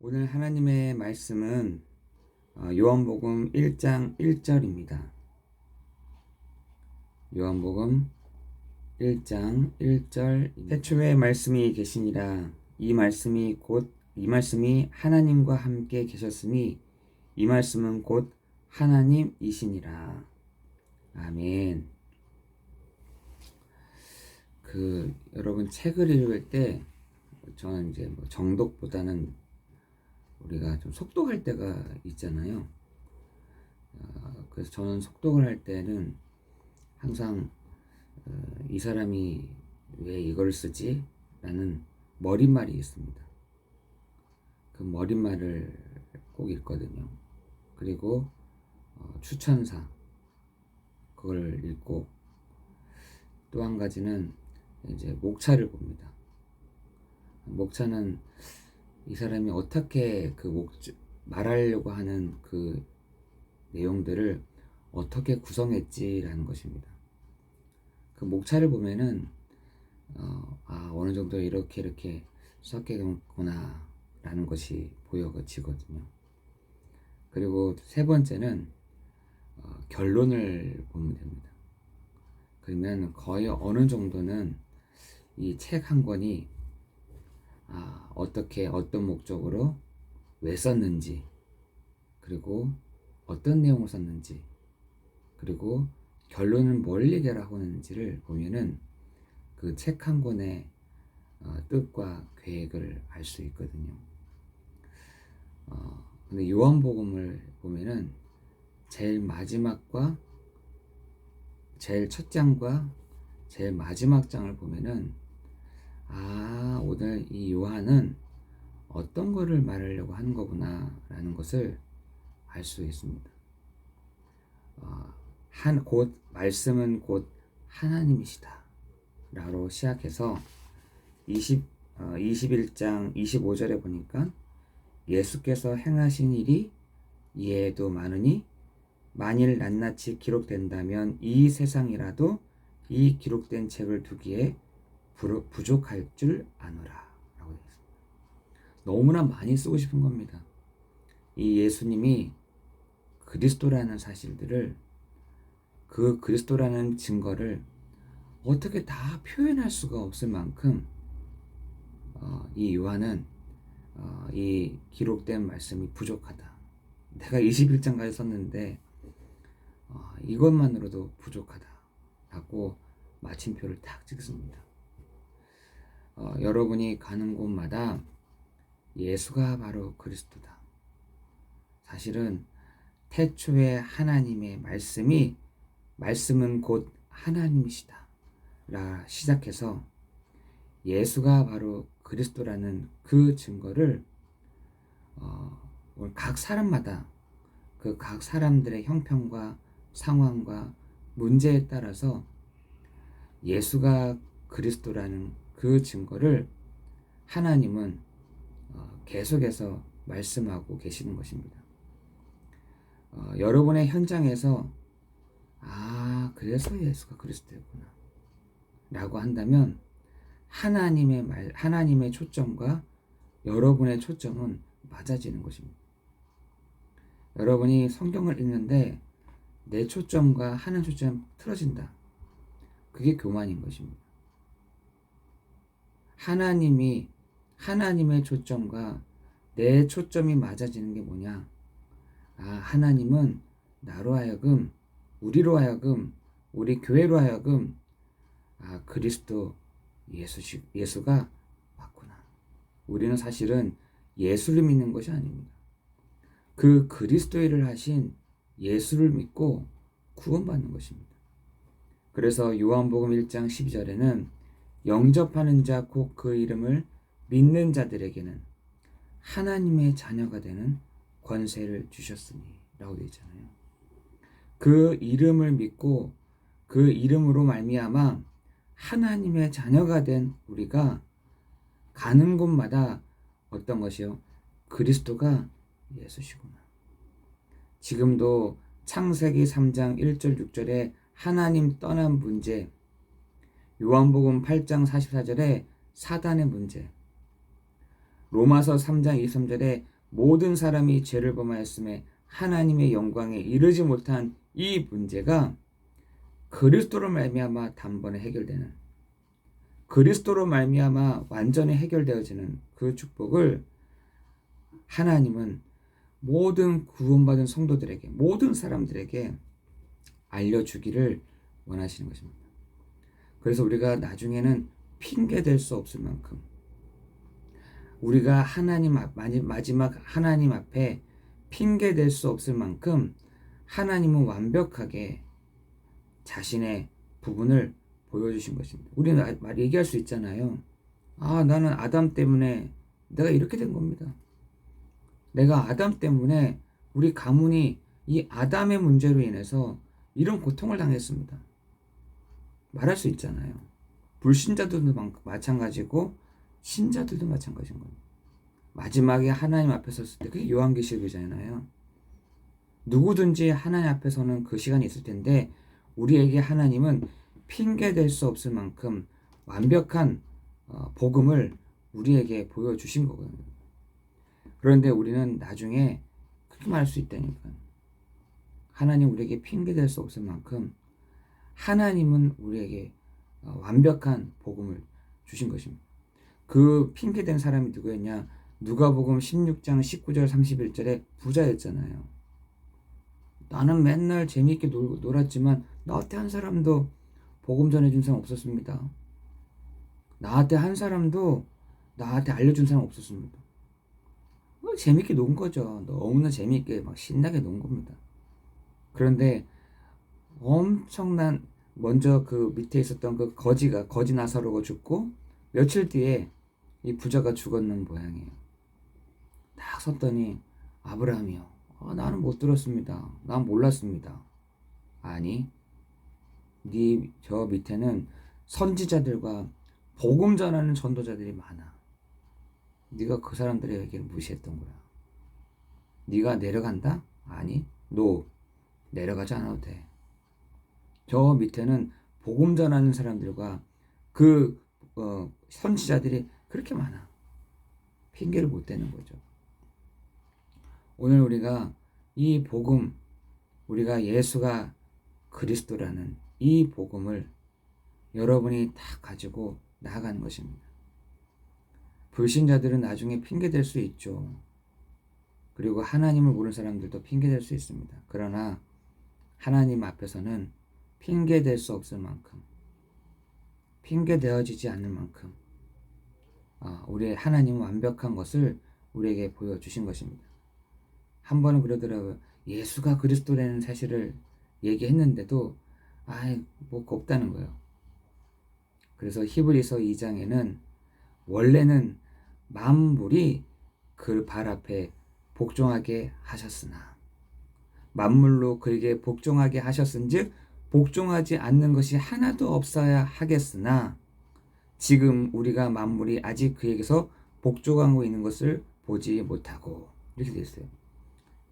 오늘 하나님의 말씀은 요한복음 1장 1절입니다. 요한복음 1장 1절 태초에 말씀이 계시니라. 이 말씀이 하나님과 함께 계셨으니 이 말씀은 곧 하나님이시니라. 아멘. 여러분 책을 읽을 때 저는 이제 정독보다는 우리가 좀 속독할 때가 있잖아요. 그래서 저는 속독을 할 때는 항상 이 사람이 왜 이걸 쓰지? 라는 머릿말이 있습니다. 그 머릿말을 꼭 읽거든요. 그리고 추천사 그걸 읽고 또 한 가지는 이제 목차를 봅니다. 목차는 이 사람이 어떻게 말하려고 하는 그 내용들을 어떻게 구성했지라는 것입니다. 그 목차를 보면은 어느 정도 이렇게 썼겠구나 라는 것이 보여지거든요. 그리고 세 번째는 결론을 보면 됩니다. 그러면 거의 어느 정도는 이 책 한 권이 어떻게 어떤 목적으로 왜 썼는지, 그리고 어떤 내용을 썼는지, 그리고 결론은 뭘 얘기하고 있는지를 보면은 그 책 한 권의 뜻과 계획을 알 수 있거든요. 근데 요한복음을 보면은 제일 첫 장과 제일 마지막 장을 보면은 오늘 이 요한은 어떤 거를 말하려고 하는 거구나 라는 것을 알 수 있습니다. 말씀은 곧 하나님이시다 라고 시작해서 21장 25절에 보니까 예수께서 행하신 일이 이에도 많으니 만일 낱낱이 기록된다면 이 세상이라도 이 기록된 책을 두기에 부족할 줄 아노라 라고 되어 있습니다. 너무나 많이 쓰고 싶은 겁니다. 이 예수님이 그리스도라는 사실들을, 그 그리스도라는 증거를 어떻게 다 표현할 수가 없을 만큼 이 요한은 이 기록된 말씀이 부족하다. 내가 21장까지 썼는데 이것만으로도 부족하다 라고 마침표를 딱 찍습니다. 여러분이 가는 곳마다 예수가 바로 그리스도다. 사실은 태초에 하나님의 말씀은 곧 하나님이시다 라 시작해서 예수가 바로 그리스도라는 그 증거를 각 사람마다 그 각 사람들의 형편과 상황과 문제에 따라서 예수가 그리스도라는 그 증거를 하나님은 계속해서 말씀하고 계시는 것입니다. 여러분의 현장에서 그래서 예수가 그리스도였구나 라고 한다면 하나님의 초점과 여러분의 초점은 맞아지는 것입니다. 여러분이 성경을 읽는데 내 초점과 하나님 초점이 틀어진다. 그게 교만인 것입니다. 하나님의 초점과 내 초점이 맞아지는 게 뭐냐? 하나님은 나로 하여금, 우리로 하여금, 우리 교회로 하여금 그리스도 예수가 맞구나. 우리는 사실은 예수를 믿는 것이 아닙니다. 그 그리스도의 일을 하신 예수를 믿고 구원받는 것입니다. 그래서 요한복음 1장 12절에는 영접하는 자 곧 그 이름을 믿는 자들에게는 하나님의 자녀가 되는 권세를 주셨으니 라고 되어 있잖아요. 그 이름을 믿고 그 이름으로 말미암아 하나님의 자녀가 된 우리가 가는 곳마다 어떤 것이요? 그리스도가 예수시구나. 지금도 창세기 3장 1절 6절에 하나님 떠난 문제, 요한복음 8장 44절에 사단의 문제, 로마서 3장 23절에 모든 사람이 죄를 범하였음에 하나님의 영광에 이르지 못한 이 문제가 그리스도로 말미암아 단번에 해결되는, 그리스도로 말미암아 완전히 해결되어지는 그 축복을 하나님은 모든 구원받은 성도들에게, 모든 사람들에게 알려주기를 원하시는 것입니다. 그래서 우리가 나중에는 핑계 댈 수 없을 만큼, 우리가 마지막 하나님 앞에 핑계 댈 수 없을 만큼 하나님은 완벽하게 자신의 부분을 보여주신 것입니다. 우리는 얘기할 수 있잖아요. 나는 아담 때문에 내가 이렇게 된 겁니다. 내가 아담 때문에 우리 가문이 이 아담의 문제로 인해서 이런 고통을 당했습니다. 말할 수 있잖아요. 불신자들도 마찬가지고 신자들도 마찬가지인 겁니다. 마지막에 하나님 앞에 섰을 때, 그게 요한계시록이잖아요. 누구든지 하나님 앞에 서는 그 시간이 있을 텐데 우리에게 하나님은 핑계댈 수 없을 만큼 완벽한 복음을 우리에게 보여주신 거거든요. 그런데 우리는 나중에 그렇게 말할 수 있다니까. 하나님 우리에게 핑계댈 수 없을 만큼 하나님은 우리에게 완벽한 복음을 주신 것입니다. 그 핑계댄 사람이 누구였냐? 누가복음 16장 19절 31절에 부자였잖아요. 나는 맨날 재미있게 놀았지만 나한테 한 사람도 복음 전해준 사람 없었습니다. 나한테 한 사람도 나한테 알려준 사람 없었습니다. 재밌게 논 거죠. 너무나 재미있게 막 신나게 논 겁니다. 그런데 엄청난, 먼저 그 밑에 있었던 그 거지 나사로가 죽고 며칠 뒤에 이 부자가 죽었는 모양이에요. 딱 섰더니 아브라함이요. 나는 못 들었습니다. 난 몰랐습니다. 아니, 저 밑에는 선지자들과 복음 전하는 전도자들이 많아. 네가 그 사람들의 얘기를 무시했던 거야. 네가 내려간다? 아니, 너 내려가지 않아도 돼. 저 밑에는 복음 전하는 사람들과 그 선지자들이 그렇게 많아. 핑계를 못 대는 거죠. 오늘 우리가 이 복음, 우리가 예수가 그리스도라는 이 복음을 여러분이 다 가지고 나아가는 것입니다. 불신자들은 나중에 핑계댈 수 있죠. 그리고 하나님을 모르는 사람들도 핑계댈 수 있습니다. 그러나 하나님 앞에서는 핑계댈 수 없을 만큼, 핑계대어지지 않을 만큼 우리의 하나님은 완벽한 것을 우리에게 보여주신 것입니다. 한 번은 그러더라고요. 예수가 그리스도라는 사실을 얘기했는데도 뭐가 없다는 거예요. 그래서 히브리서 2장에는 원래는 만물이 그 발 앞에 복종하게 하셨으나, 만물로 그에게 복종하게 하셨은즉 복종하지 않는 것이 하나도 없어야 하겠으나 지금 우리가 만물이 아직 그에게서 복종하고 있는 것을 보지 못하고, 이렇게 되어 있어요.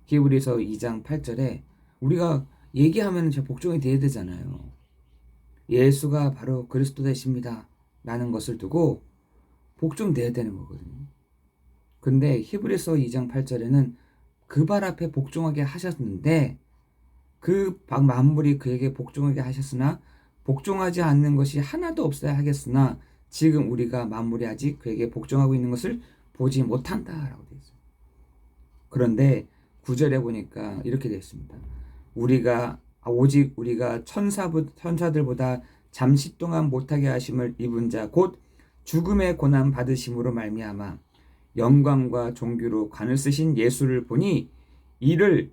히브리서 2장 8절에 우리가 얘기하면 복종이 돼야 되잖아요. 예수가 바로 그리스도 되십니다 라는 것을 두고 복종돼야 되는 거거든요. 근데 히브리서 2장 8절에는 그 발 앞에 복종하게 하셨는데 그 만물이 그에게 복종하게 하셨으나 복종하지 않는 것이 하나도 없어야 하겠으나 지금 우리가 만물이 아직 그에게 복종하고 있는 것을 보지 못한다라고 되어 있어요. 그런데 9절에 보니까 이렇게 되어 있습니다. 오직 우리가 천사들보다 잠시 동안 못하게 하심을 입은 자 곧 죽음의 고난 받으심으로 말미암아 영광과 존귀로 관을 쓰신 예수를 보니 이를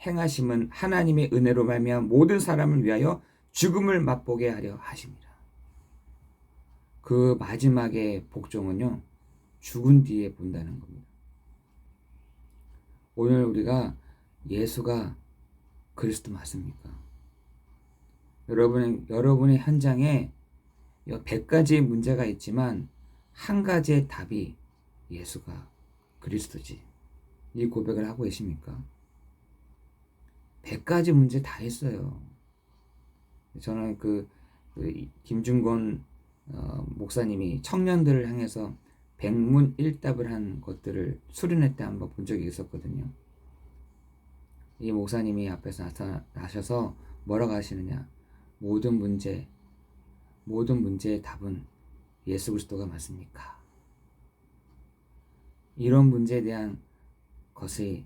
행하심은 하나님의 은혜로 말미암아 모든 사람을 위하여 죽음을 맛보게 하려 하십니다. 그 마지막의 복종은요, 죽은 뒤에 본다는 겁니다. 오늘 우리가 예수가 그리스도 맞습니까? 여러분의 현장에 100가지의 문제가 있지만 한 가지의 답이 예수가 그리스도지, 이 고백을 하고 계십니까? 100가지 문제 다 있어요. 저는 김준곤 목사님이 청년들을 향해서 백문일답을 한 것들을 수련회 때 한번 본 적이 있었거든요. 이 목사님이 앞에서 나타나셔서 뭐라고 하시느냐, 모든 문제의 답은 예수 그리스도가 맞습니까? 이런 문제에 대한 것의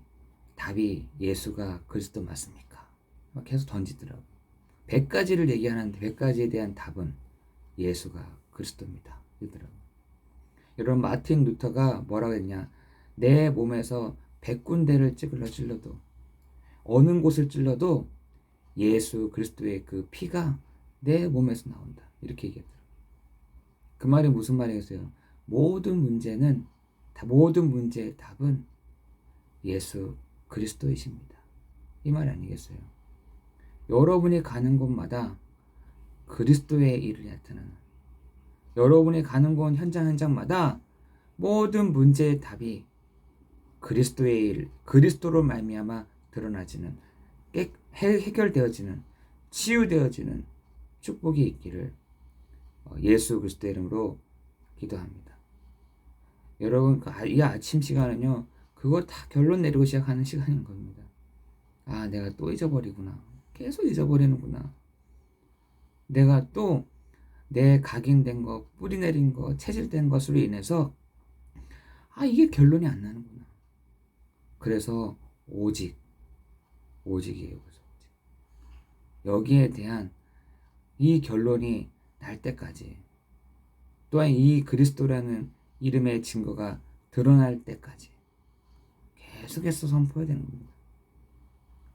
답이 예수가 그리스도 맞습니까? 막 계속 던지더라고. 100가지를 얘기하는데 100가지에 대한 답은 예수가 그리스도입니다. 이러더라고. 여러분, 마틴 루터가 뭐라고 했냐, 내 몸에서 100군데를 찔러도, 어느 곳을 찔러도 예수 그리스도의 그 피가 내 몸에서 나온다, 이렇게 얘기했더라고요. 그 말이 무슨 말이겠어요? 모든 문제의 답은 예수 그리스도이십니다, 이 말 아니겠어요? 여러분이 가는 곳마다 그리스도의 일을 나타나는, 여러분이 가는 곳 현장마다 모든 문제의 답이 그리스도의 일, 그리스도로 말미암아 드러나지는, 해결되어지는, 치유되어지는 축복이 있기를 예수 그리스도의 이름으로 기도합니다. 여러분, 이 아침 시간은요, 그거 다 결론 내리고 시작하는 시간인 겁니다. 아, 내가 또 잊어버리구나. 계속 잊어버리는구나. 내가 또 내 각인된 거, 뿌리 내린 거, 체질된 것으로 인해서 이게 결론이 안 나는구나. 그래서 오직이에요. 그래서 여기에 대한 이 결론이 날 때까지, 또한 이 그리스도라는 이름의 증거가 드러날 때까지 계속해서 선포해야 되는 겁니다.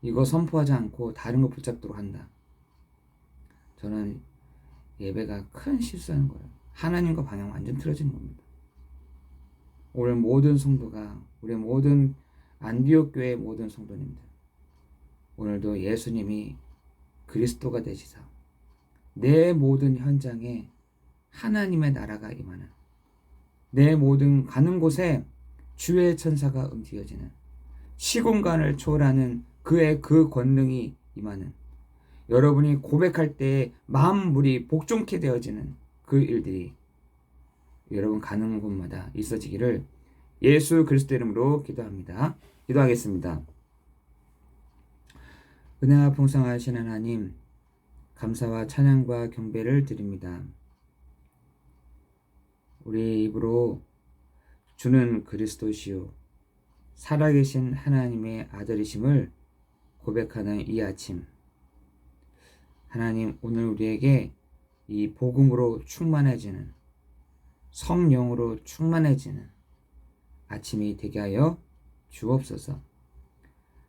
이거 선포하지 않고 다른 거 붙잡도록 한다, 저는 예배가 큰 실수하는 거예요. 하나님과 방향 완전 틀어지는 겁니다. 오늘 모든 성도가, 우리 모든 안디옥 교회의 모든 성도님들, 오늘도 예수님이 그리스도가 되시사 내 모든 현장에 하나님의 나라가 임하는, 내 모든 가는 곳에 주의 천사가 움직여지는, 시공간을 초월하는 그의 그 권능이 임하는, 여러분이 고백할 때에 만물이 복종케 되어지는 그 일들이 여러분 가는 곳마다 있어지기를 예수 그리스도 이름으로 기도합니다. 기도하겠습니다. 은혜와 풍성하신 하나님, 감사와 찬양과 경배를 드립니다. 우리 입으로 주는 그리스도시요 살아계신 하나님의 아들이심을 고백하는 이 아침, 하나님, 오늘 우리에게 이 복음으로 충만해지는, 성령으로 충만해지는 아침이 되게 하여 주옵소서.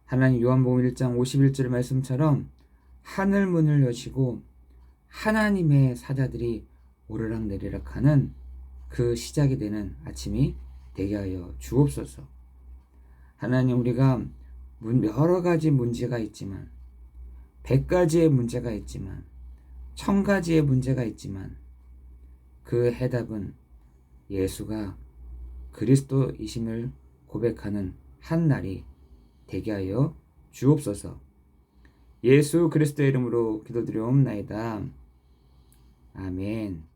하나님, 요한복음 1장 51절 말씀처럼 하늘 문을 여시고 하나님의 사자들이 오르락내리락 하는 그 시작이 되는 아침이 되게 하여 주옵소서. 하나님, 우리가 여러 가지 문제가 있지만, 100가지의 문제가 있지만, 1000가지의 문제가 있지만, 그 해답은 예수가 그리스도이심을 고백하는 한 날이 되게 하여 주옵소서. 예수 그리스도의 이름으로 기도드리옵나이다. 아멘.